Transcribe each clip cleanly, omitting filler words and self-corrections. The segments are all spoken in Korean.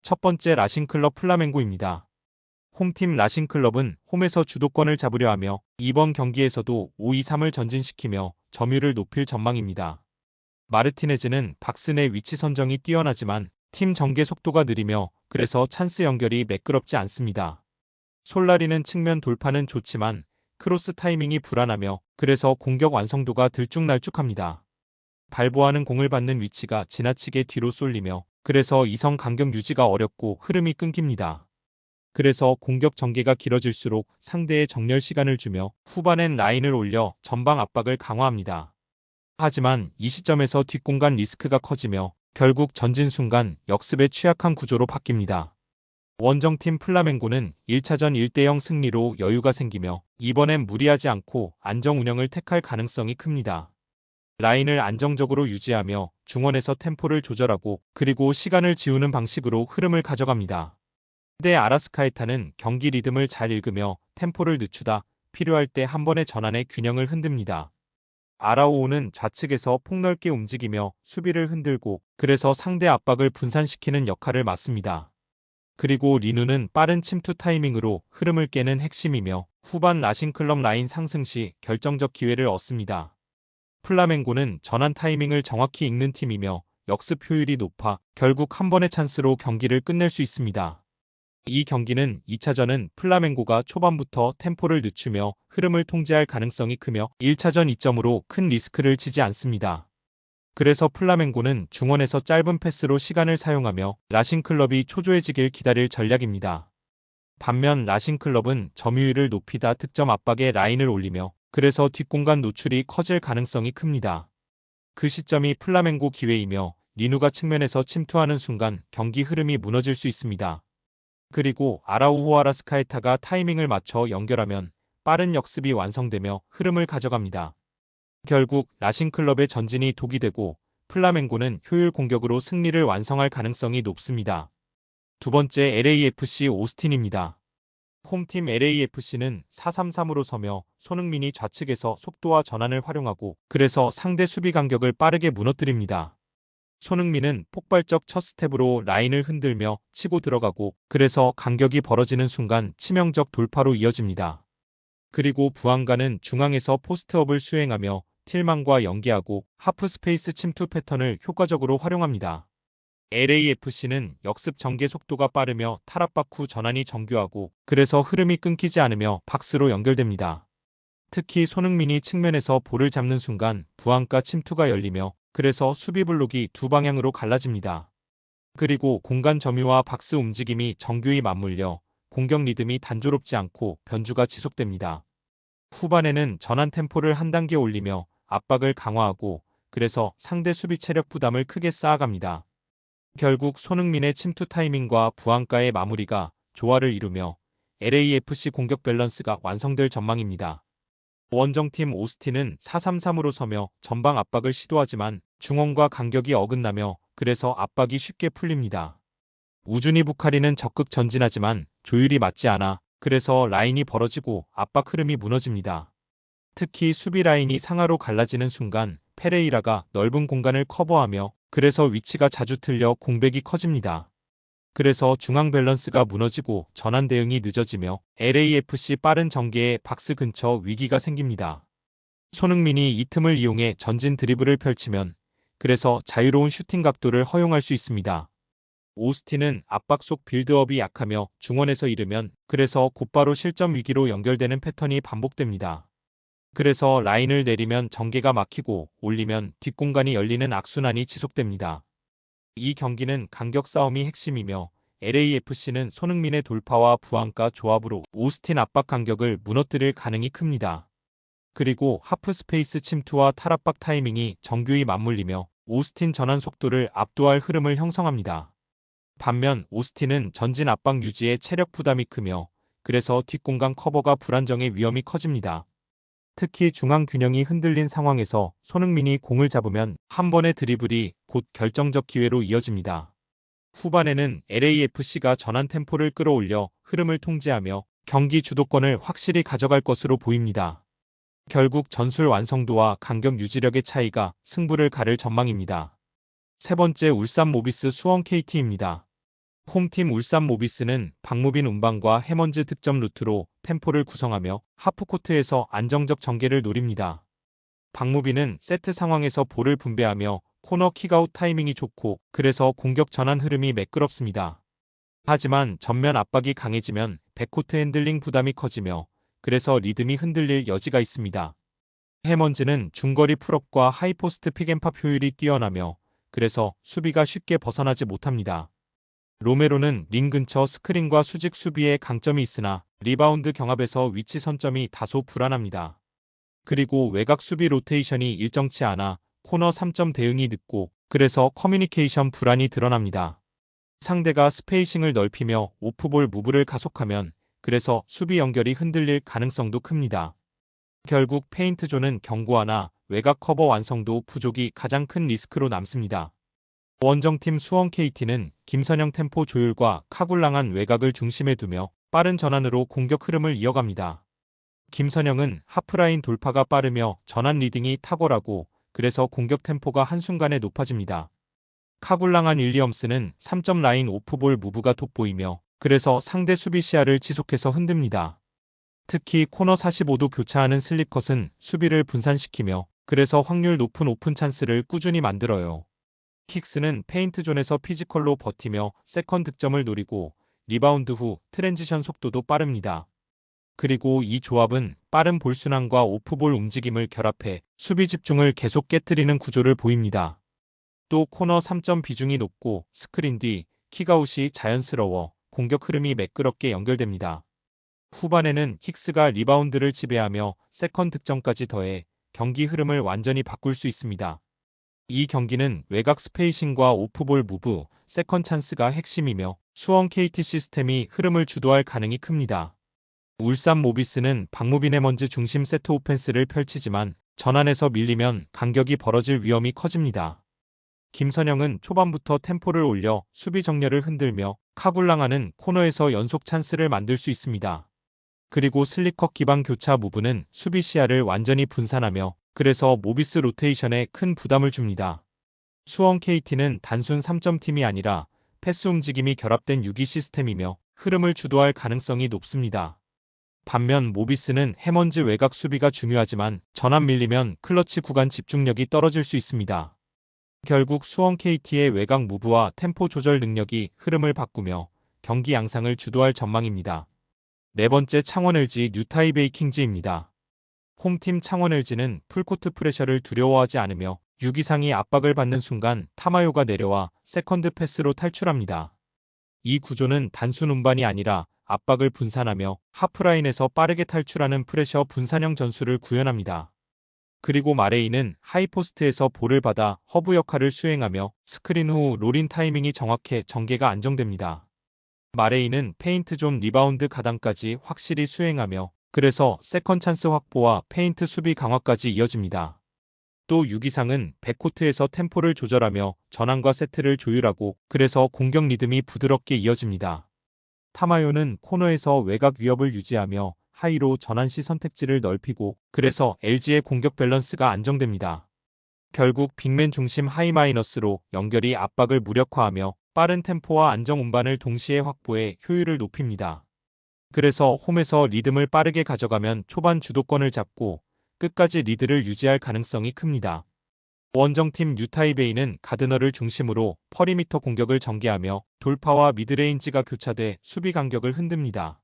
첫 번째 라신클럽 플라멩고입니다. 홈팀 라신클럽은 홈에서 주도권을 잡으려 하며 이번 경기에서도 5-2-3을 전진시키며 점유율을 높일 전망입니다. 마르티네즈는 박스 내 위치 선정이 뛰어나지만 팀 전개 속도가 느리며 그래서 찬스 연결이 매끄럽지 않습니다. 솔라리는 측면 돌파는 좋지만 크로스 타이밍이 불안하며 그래서 공격 완성도가 들쭉날쭉합니다. 발보하는 공을 받는 위치가 지나치게 뒤로 쏠리며 그래서 이성 간격 유지가 어렵고 흐름이 끊깁니다. 그래서 공격 전개가 길어질수록 상대의 정렬 시간을 주며 후반엔 라인을 올려 전방 압박을 강화합니다. 하지만 이 시점에서 뒷공간 리스크가 커지며 결국 전진 순간 역습에 취약한 구조로 바뀝니다. 원정팀 플라멩고는 1차전 1대0 승리로 여유가 생기며 이번엔 무리하지 않고 안정 운영을 택할 가능성이 큽니다. 라인을 안정적으로 유지하며 중원에서 템포를 조절하고 그리고 시간을 지우는 방식으로 흐름을 가져갑니다. 대 아라스카에타는 경기 리듬을 잘 읽으며 템포를 늦추다 필요할 때 한 번의 전환에 균형을 흔듭니다. 아라우오는 좌측에서 폭넓게 움직이며 수비를 흔들고 그래서 상대 압박을 분산시키는 역할을 맡습니다. 그리고 리누는 빠른 침투 타이밍으로 흐름을 깨는 핵심이며 후반 라신클럽 라인 상승 시 결정적 기회를 얻습니다. 플라멩고는 전환 타이밍을 정확히 읽는 팀이며 역습 효율이 높아 결국 한 번의 찬스로 경기를 끝낼 수 있습니다. 이 경기는 2차전은 플라멩고가 초반부터 템포를 늦추며 흐름을 통제할 가능성이 크며 1차전 이점으로 큰 리스크를 지지 않습니다. 그래서 플라멩고는 중원에서 짧은 패스로 시간을 사용하며 라신클럽이 초조해지길 기다릴 전략입니다. 반면 라신클럽은 점유율을 높이다 득점 압박에 라인을 올리며 그래서 뒷공간 노출이 커질 가능성이 큽니다. 그 시점이 플라멩고 기회이며 리누가 측면에서 침투하는 순간 경기 흐름이 무너질 수 있습니다. 그리고 아라우호 아라스카에타가 타이밍을 맞춰 연결하면 빠른 역습이 완성되며 흐름을 가져갑니다. 결국 라신클럽의 전진이 독이 되고 플라멩고는 효율 공격으로 승리를 완성할 가능성이 높습니다. 두 번째 LAFC 오스틴입니다. 홈팀 LAFC는 4-3-3으로 서며 손흥민이 좌측에서 속도와 전환을 활용하고 그래서 상대 수비 간격을 빠르게 무너뜨립니다. 손흥민은 폭발적 첫 스텝으로 라인을 흔들며 치고 들어가고 그래서 간격이 벌어지는 순간 치명적 돌파로 이어집니다. 그리고 부안가는 중앙에서 포스트업을 수행하며 틸만과 연계하고 하프 스페이스 침투 패턴을 효과적으로 활용합니다. LAFC는 역습 전개 속도가 빠르며 탈압박 후 전환이 정교하고 그래서 흐름이 끊기지 않으며 박스로 연결됩니다. 특히 손흥민이 측면에서 볼을 잡는 순간 부안가 침투가 열리며 그래서 수비 블록이 두 방향으로 갈라집니다. 그리고 공간 점유와 박스 움직임이 정교히 맞물려 공격 리듬이 단조롭지 않고 변주가 지속됩니다. 후반에는 전환 템포를 한 단계 올리며 압박을 강화하고 그래서 상대 수비 체력 부담을 크게 쌓아갑니다. 결국 손흥민의 침투 타이밍과 부안가의 마무리가 조화를 이루며 LAFC 공격 밸런스가 완성될 전망입니다. 원정팀 오스틴은 4-3-3으로 서며 전방 압박을 시도하지만 중원과 간격이 어긋나며 그래서 압박이 쉽게 풀립니다. 우주니 부카리는 적극 전진하지만 조율이 맞지 않아 그래서 라인이 벌어지고 압박 흐름이 무너집니다. 특히 수비 라인이 상하로 갈라지는 순간 페레이라가 넓은 공간을 커버하며 그래서 위치가 자주 틀려 공백이 커집니다. 그래서 중앙 밸런스가 무너지고 전환 대응이 늦어지며 LAFC 빠른 전개에 박스 근처 위기가 생깁니다. 손흥민이 이 틈을 이용해 전진 드리블을 펼치면 그래서 자유로운 슈팅 각도를 허용할 수 있습니다. 오스틴은 압박 속 빌드업이 약하며 중원에서 이르면 그래서 곧바로 실점 위기로 연결되는 패턴이 반복됩니다. 그래서 라인을 내리면 전개가 막히고 올리면 뒷공간이 열리는 악순환이 지속됩니다. 이 경기는 간격 싸움이 핵심이며 LAFC는 손흥민의 돌파와 부안가 조합으로 오스틴 압박 간격을 무너뜨릴 가능이 큽니다. 그리고 하프 스페이스 침투와 탈압박 타이밍이 정교히 맞물리며 오스틴 전환 속도를 압도할 흐름을 형성합니다. 반면 오스틴은 전진 압박 유지에 체력 부담이 크며 그래서 뒷공간 커버가 불안정의 위험이 커집니다. 특히 중앙 균형이 흔들린 상황에서 손흥민이 공을 잡으면 한 번의 드리블이 곧 결정적 기회로 이어집니다. 후반에는 LAFC가 전환 템포를 끌어올려 흐름을 통제하며 경기 주도권을 확실히 가져갈 것으로 보입니다. 결국 전술 완성도와 간격 유지력의 차이가 승부를 가를 전망입니다. 세 번째 울산 모비스 수원 KT입니다. 홈팀 울산 모비스는 박무빈 운반과 해먼즈 득점 루트로 템포를 구성하며 하프코트에서 안정적 전개를 노립니다. 박무빈은 세트 상황에서 볼을 분배하며 코너 킥아웃 타이밍이 좋고 그래서 공격 전환 흐름이 매끄럽습니다. 하지만 전면 압박이 강해지면 백코트 핸들링 부담이 커지며 그래서 리듬이 흔들릴 여지가 있습니다. 해먼즈는 중거리 풀업과 하이포스트 픽앤팝 효율이 뛰어나며 그래서 수비가 쉽게 벗어나지 못합니다. 로메로는 링 근처 스크린과 수직 수비에 강점이 있으나 리바운드 경합에서 위치 선점이 다소 불안합니다. 그리고 외곽 수비 로테이션이 일정치 않아 코너 3점 대응이 늦고 그래서 커뮤니케이션 불안이 드러납니다. 상대가 스페이싱을 넓히며 오프볼 무브를 가속하면 그래서 수비 연결이 흔들릴 가능성도 큽니다. 결국 페인트존은 견고하나 외곽 커버 완성도 부족이 가장 큰 리스크로 남습니다. 원정팀 수원 KT는 김선영 템포 조율과 카굴랑한 외곽을 중심에 두며 빠른 전환으로 공격 흐름을 이어갑니다. 김선영은 하프라인 돌파가 빠르며 전환 리딩이 탁월하고 그래서 공격 템포가 한순간에 높아집니다. 카굴랑한 윌리엄스는 3점 라인 오프볼 무브가 돋보이며 그래서 상대 수비 시야를 지속해서 흔듭니다. 특히 코너 45도 교차하는 슬립컷은 수비를 분산시키며 그래서 확률 높은 오픈 찬스를 꾸준히 만들어요. 킥스는 페인트존에서 피지컬로 버티며 세컨 득점을 노리고 리바운드 후 트랜지션 속도도 빠릅니다. 그리고 이 조합은 빠른 볼 순환과 오프볼 움직임을 결합해 수비 집중을 계속 깨트리는 구조를 보입니다. 또 코너 3점 비중이 높고 스크린 뒤 킥아웃이 자연스러워 공격 흐름이 매끄럽게 연결됩니다. 후반에는 힉스가 리바운드를 지배하며 세컨 득점까지 더해 경기 흐름을 완전히 바꿀 수 있습니다. 이 경기는 외곽 스페이싱과 오프볼 무브, 세컨 찬스가 핵심이며 수원 KT 시스템이 흐름을 주도할 가능이 큽니다. 울산 모비스는 박무빈 해먼즈 중심 세트 오펜스를 펼치지만 전환에서 밀리면 간격이 벌어질 위험이 커집니다. 김선영은 초반부터 템포를 올려 수비 정렬을 흔들며 카굴랑하는 코너에서 연속 찬스를 만들 수 있습니다. 그리고 슬리컷 기반 교차 무브는 수비 시야를 완전히 분산하며 그래서 모비스 로테이션에 큰 부담을 줍니다. 수원 KT는 단순 3점 팀이 아니라 패스 움직임이 결합된 6위 시스템이며 흐름을 주도할 가능성이 높습니다. 반면 모비스는 해먼즈 외곽 수비가 중요하지만 전환 밀리면 클러치 구간 집중력이 떨어질 수 있습니다. 결국 수원 KT의 외곽 무브와 템포 조절 능력이 흐름을 바꾸며 경기 양상을 주도할 전망입니다. 네 번째 창원 LG 뉴타이베이 킹즈입니다. 홈팀 창원 LG는 풀코트 프레셔를 두려워하지 않으며 6이상이 압박을 받는 순간 타마요가 내려와 세컨드 패스로 탈출합니다. 이 구조는 단순 운반이 아니라 압박을 분산하며 하프라인에서 빠르게 탈출하는 프레셔 분산형 전술을 구현합니다. 그리고 마레이는 하이포스트에서 볼을 받아 허브 역할을 수행하며 스크린 후 롤인 타이밍이 정확해 전개가 안정됩니다. 마레이는 페인트 존 리바운드 가담까지 확실히 수행하며 그래서 세컨 찬스 확보와 페인트 수비 강화까지 이어집니다. 또 6이상은 백코트에서 템포를 조절하며 전환과 세트를 조율하고 그래서 공격 리듬이 부드럽게 이어집니다. 타마요는 코너에서 외곽 위협을 유지하며 하이로 전환 시 선택지를 넓히고 그래서 LG의 공격 밸런스가 안정됩니다. 결국 빅맨 중심 하이 마이너스로 연결이 압박을 무력화하며 빠른 템포와 안정 운반을 동시에 확보해 효율을 높입니다. 그래서 홈에서 리듬을 빠르게 가져가면 초반 주도권을 잡고 끝까지 리드를 유지할 가능성이 큽니다. 원정팀 뉴타이베이는 가드너를 중심으로 퍼리미터 공격을 전개하며 돌파와 미드레인지가 교차돼 수비 간격을 흔듭니다.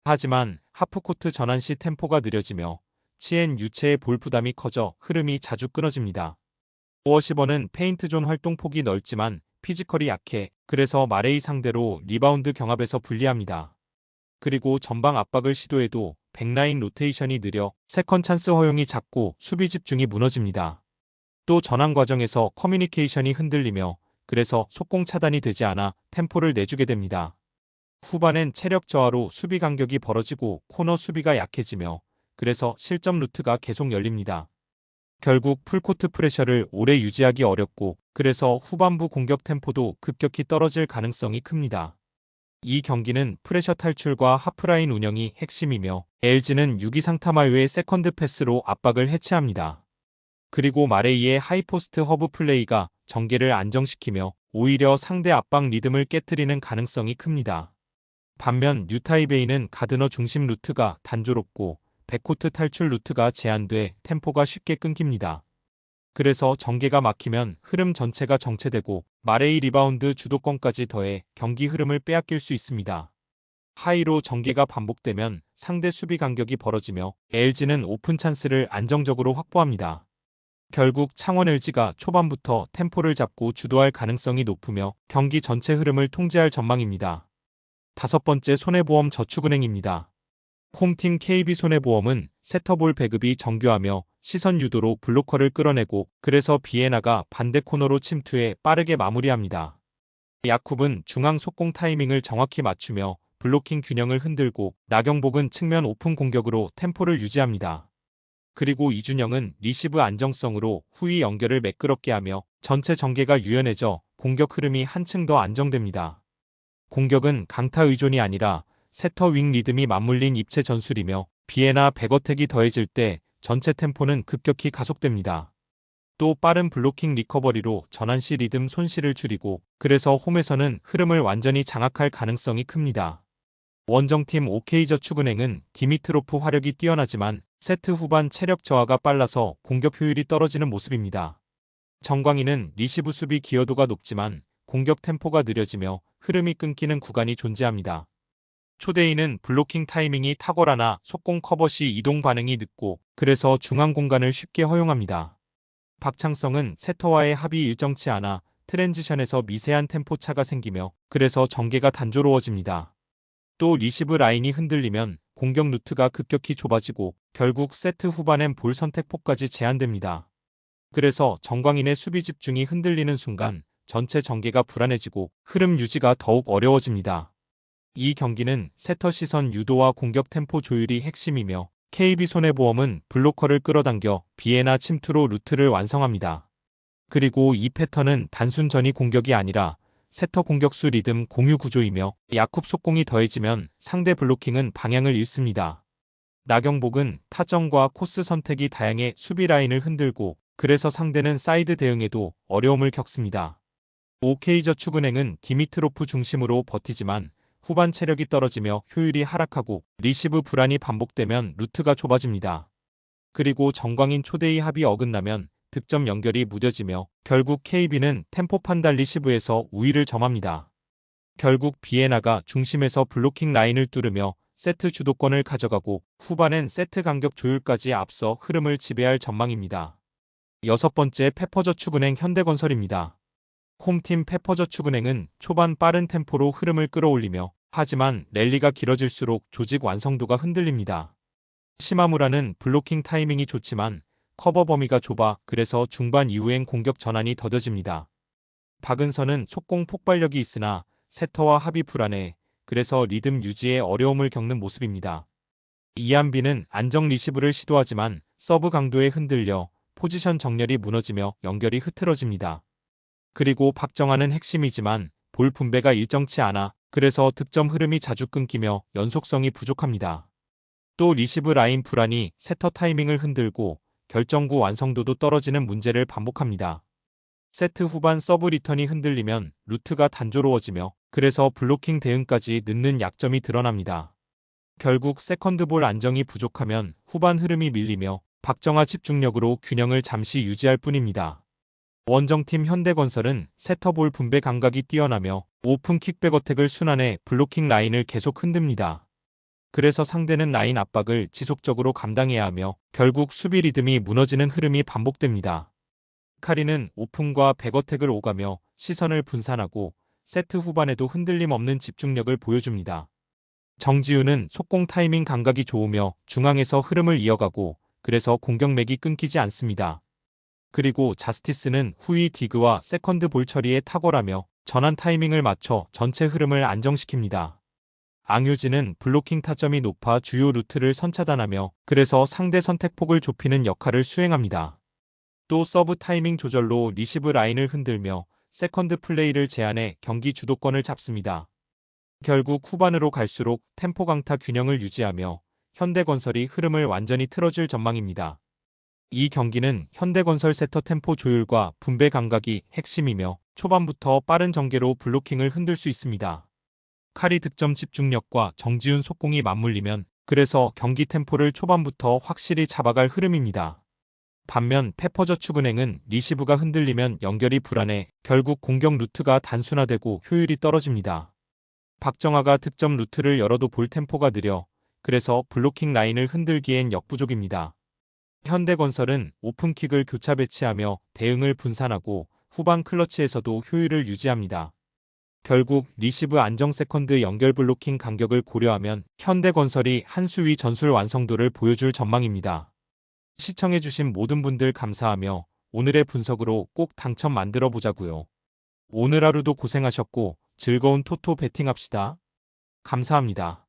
하지만 하프코트 전환 시 템포가 느려지며 치엔 유체의 볼 부담이 커져 흐름이 자주 끊어집니다. 워시번은 페인트존 활동 폭이 넓지만 피지컬이 약해 그래서 마레이 상대로 리바운드 경합에서 불리합니다. 그리고 전방 압박을 시도해도 백라인 로테이션이 느려 세컨 찬스 허용이 작고 수비 집중이 무너집니다. 또 전환 과정에서 커뮤니케이션이 흔들리며 그래서 속공 차단이 되지 않아 템포를 내주게 됩니다. 후반엔 체력 저하로 수비 간격이 벌어지고 코너 수비가 약해지며 그래서 실점 루트가 계속 열립니다. 결국 풀코트 프레셔를 오래 유지하기 어렵고 그래서 후반부 공격 템포도 급격히 떨어질 가능성이 큽니다. 이 경기는 프레셔 탈출과 하프라인 운영이 핵심이며 LG는 6이상 타마요의 세컨드 패스로 압박을 해체합니다. 그리고 마레이의 하이포스트 허브 플레이가 전개를 안정시키며 오히려 상대 압박 리듬을 깨뜨리는 가능성이 큽니다. 반면 뉴타이베이는 가드너 중심 루트가 단조롭고 백코트 탈출 루트가 제한돼 템포가 쉽게 끊깁니다. 그래서 전개가 막히면 흐름 전체가 정체되고 마레이 리바운드 주도권까지 더해 경기 흐름을 빼앗길 수 있습니다. 하이로 전개가 반복되면 상대 수비 간격이 벌어지며 LG는 오픈 찬스를 안정적으로 확보합니다. 결국 창원 LG가 초반부터 템포를 잡고 주도할 가능성이 높으며 경기 전체 흐름을 통제할 전망입니다. 다섯 번째, 손해보험 저축은행입니다. 홈팀 KB손해보험은 세터볼 배급이 정교하며 시선 유도로 블로커를 끌어내고 그래서 비에나가 반대 코너로 침투해 빠르게 마무리합니다. 야쿱은 중앙 속공 타이밍을 정확히 맞추며 블로킹 균형을 흔들고 나경복은 측면 오픈 공격으로 템포를 유지합니다. 그리고 이준영은 리시브 안정성으로 후위 연결을 매끄럽게 하며 전체 전개가 유연해져 공격 흐름이 한층 더 안정됩니다. 공격은 강타 의존이 아니라 세터 윙 리듬이 맞물린 입체 전술이며 비에나 백어택이 더해질 때 전체 템포는 급격히 가속됩니다. 또 빠른 블로킹 리커버리로 전환 시 리듬 손실을 줄이고 그래서 홈에서는 흐름을 완전히 장악할 가능성이 큽니다. 원정팀 OK저축은행은 디미트로프 화력이 뛰어나지만 세트 후반 체력 저하가 빨라서 공격 효율이 떨어지는 모습입니다. 정광희는 리시브 수비 기여도가 높지만 공격 템포가 느려지며 흐름이 끊기는 구간이 존재합니다. 초대인은 블로킹 타이밍이 탁월하나 속공 커버 시 이동 반응이 늦고 그래서 중앙 공간을 쉽게 허용합니다. 박창성은 세터와의 합이 일정치 않아 트랜지션에서 미세한 템포 차가 생기며 그래서 전개가 단조로워집니다. 또 리시브 라인이 흔들리면 공격 루트가 급격히 좁아지고 결국 세트 후반엔 볼 선택폭까지 제한됩니다. 그래서 정광인의 수비 집중이 흔들리는 순간 전체 전개가 불안해지고 흐름 유지가 더욱 어려워집니다. 이 경기는 세터 시선 유도와 공격 템포 조율이 핵심이며 KB손해보험은 블로커를 끌어당겨 비에나 침투로 루트를 완성합니다. 그리고 이 패턴은 단순 전위 공격이 아니라 세터 공격수 리듬 공유 구조이며 야쿱 속공이 더해지면 상대 블로킹은 방향을 잃습니다. 나경복은 타점과 코스 선택이 다양해 수비 라인을 흔들고 그래서 상대는 사이드 대응에도 어려움을 겪습니다. OK저축은행은 디미트로프 중심으로 버티지만 후반 체력이 떨어지며 효율이 하락하고 리시브 불안이 반복되면 루트가 좁아집니다. 그리고 정광인 초대의 합이 어긋나면 득점 연결이 무뎌지며 결국 KB는 템포 판단 리시브에서 우위를 점합니다. 결국 비에나가 중심에서 블로킹 라인을 뚫으며 세트 주도권을 가져가고 후반엔 세트 간격 조율까지 앞서 흐름을 지배할 전망입니다. 여섯 번째, 페퍼저축은행 현대건설입니다. 홈팀 페퍼저축은행은 초반 빠른 템포로 흐름을 끌어올리며 하지만 랠리가 길어질수록 조직 완성도가 흔들립니다. 시마무라는 블로킹 타이밍이 좋지만 커버 범위가 좁아 그래서 중반 이후엔 공격 전환이 더뎌집니다. 박은선은 속공 폭발력이 있으나 세터와 합이 불안해 그래서 리듬 유지에 어려움을 겪는 모습입니다. 이한빈은 안정 리시브를 시도하지만 서브 강도에 흔들려 포지션 정렬이 무너지며 연결이 흐트러집니다. 그리고 박정환은 핵심이지만 볼 분배가 일정치 않아 그래서 득점 흐름이 자주 끊기며 연속성이 부족합니다. 또 리시브 라인 불안이 세터 타이밍을 흔들고 결정구 완성도도 떨어지는 문제를 반복합니다. 세트 후반 서브 리턴이 흔들리면 루트가 단조로워지며 그래서 블로킹 대응까지 늦는 약점이 드러납니다. 결국 세컨드볼 안정이 부족하면 후반 흐름이 밀리며 박정하 집중력으로 균형을 잠시 유지할 뿐입니다. 원정팀 현대건설은 세터볼 분배 감각이 뛰어나며 오픈 킥백 어택을 순환해 블로킹 라인을 계속 흔듭니다. 그래서 상대는 라인 압박을 지속적으로 감당해야 하며 결국 수비 리듬이 무너지는 흐름이 반복됩니다. 카리는 오픈과 백어택을 오가며 시선을 분산하고 세트 후반에도 흔들림 없는 집중력을 보여줍니다. 정지우는 속공 타이밍 감각이 좋으며 중앙에서 흐름을 이어가고 그래서 공격맥이 끊기지 않습니다. 그리고 자스티스는 후위 디그와 세컨드 볼 처리에 탁월하며 전환 타이밍을 맞춰 전체 흐름을 안정시킵니다. 앙유진은 블로킹 타점이 높아 주요 루트를 선차단하며 그래서 상대 선택폭을 좁히는 역할을 수행합니다. 또 서브 타이밍 조절로 리시브 라인을 흔들며 세컨드 플레이를 제한해 경기 주도권을 잡습니다. 결국 후반으로 갈수록 템포 강타 균형을 유지하며 현대건설이 흐름을 완전히 틀어줄 전망입니다. 이 경기는 현대건설 세터 템포 조율과 분배 감각이 핵심이며 초반부터 빠른 전개로 블로킹을 흔들 수 있습니다. 카리 득점 집중력과 정지훈 속공이 맞물리면 그래서 경기 템포를 초반부터 확실히 잡아갈 흐름입니다. 반면 페퍼저축은행은 리시브가 흔들리면 연결이 불안해 결국 공격 루트가 단순화되고 효율이 떨어집니다. 박정아가 득점 루트를 열어도 볼 템포가 느려 그래서 블로킹 라인을 흔들기엔 역부족입니다. 현대건설은 오픈킥을 교차 배치하며 대응을 분산하고 후반 클러치에서도 효율을 유지합니다. 결국 리시브 안정 세컨드 연결 블로킹 간격을 고려하면 현대건설이 한 수위 전술 완성도를 보여줄 전망입니다. 시청해주신 모든 분들 감사하며 오늘의 분석으로 꼭 당첨 만들어 보자고요. 오늘 하루도 고생하셨고 즐거운 토토 배팅합시다. 감사합니다.